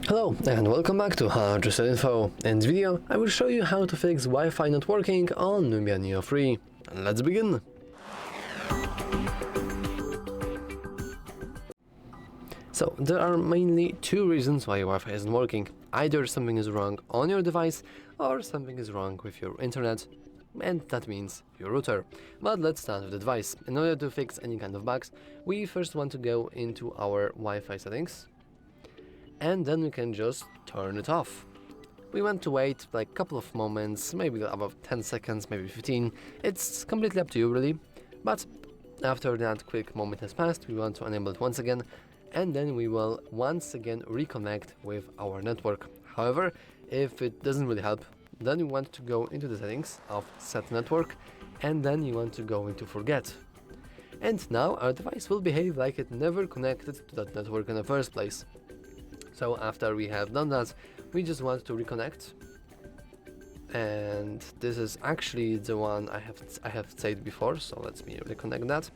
Hello and welcome back to HardReset.Info. In this video, I will show you how to fix Wi-Fi not working on NUBIA Neo 3. Let's begin! So, there are mainly two reasons why your Wi-Fi isn't working. Either something is wrong on your device, or something is wrong with your internet, and that means your router. But let's start with the device. In order to fix any kind of bugs, we first want to go into our Wi-Fi settings, and then we can just turn it off. We want to wait like a couple of moments, maybe about 10 seconds, maybe 15. It's completely up to you really. But after that quick moment has passed, we want to enable it once again, and then we will once again reconnect with our network. However, if it doesn't really help, then you want to go into the settings of set network, and then you want to go into forget. And now our device will behave like it never connected to that network in the first place. So after we have done that, we just want to reconnect, and this is actually the one I have said before, so let me reconnect that.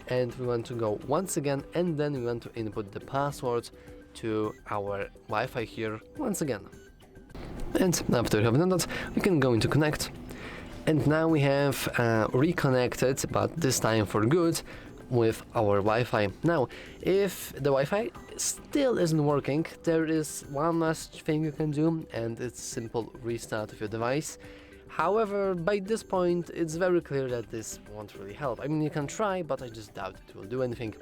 And we want to go once again, and then we want to input the password to our Wi-Fi here once again. And after we have done that, we can go into connect, and now we have reconnected, but this time for good, with our Wi-Fi. Now, if the Wi-Fi still isn't working, there is one last thing you can do, and it's simple restart of your device. However, by this point, it's very clear that this won't really help. I mean, you can try, but I just doubt it will do anything.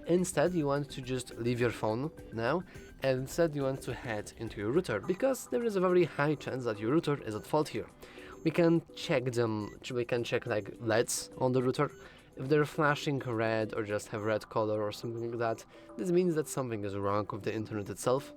Instead, you want to just leave your phone now, and instead you want to head into your router, because there is a very high chance that your router is at fault here. We can check like LEDs on the router. If they're flashing red or just have red color or something like that, this means that something is wrong with the internet itself.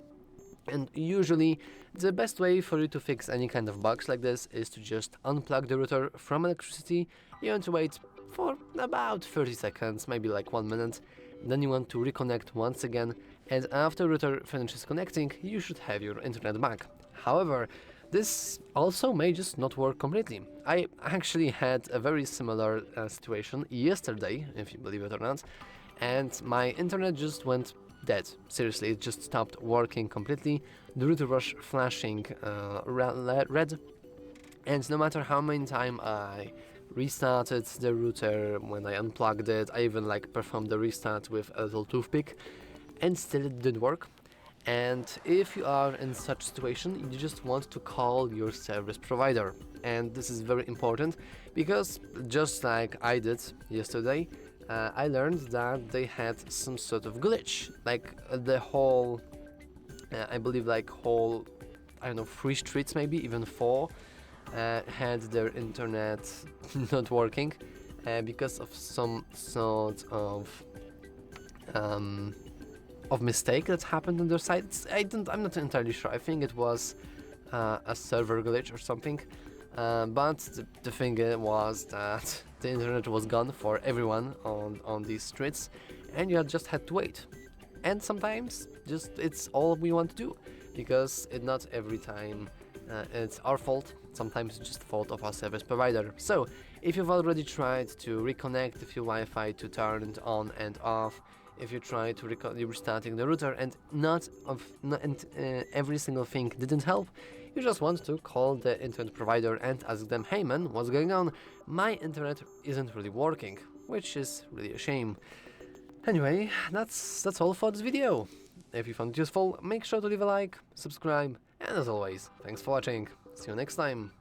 And usually, the best way for you to fix any kind of bugs like this is to just unplug the router from electricity. You want to wait for about 30 seconds, maybe like 1 minute. Then you want to reconnect once again, and after the router finishes connecting, you should have your internet back. However, this also may just not work completely. I actually had a very similar situation yesterday, if you believe it or not, and my internet just went dead. Seriously, it just stopped working completely. The router was flashing red, and no matter how many times I restarted the router, when I unplugged it, I even performed the restart with a little toothpick, and still it didn't work. And if you are in such situation, you just want to call your service provider. And this is very important, because just like I did yesterday, I learned that they had some sort of glitch. The whole, I believe I don't know, 3 streets, maybe even 4, had their internet not working because of some sort of mistake that happened on their side. I'm not entirely sure. I think it was a server glitch or something. But the thing was that the internet was gone for everyone on these streets, and you just had to wait. And sometimes it's all we want to do, because not every time it's our fault. Sometimes it's just the fault of our service provider. So if you've already tried to reconnect with your Wi-Fi to turn it on and off, if you try to restarting the router and every single thing didn't help, you just want to call the internet provider and ask them, "Hey man, what's going on? My internet isn't really working," which is really a shame. Anyway, that's all for this video. If you found it useful, make sure to leave a like, subscribe, and as always, thanks for watching. See you next time.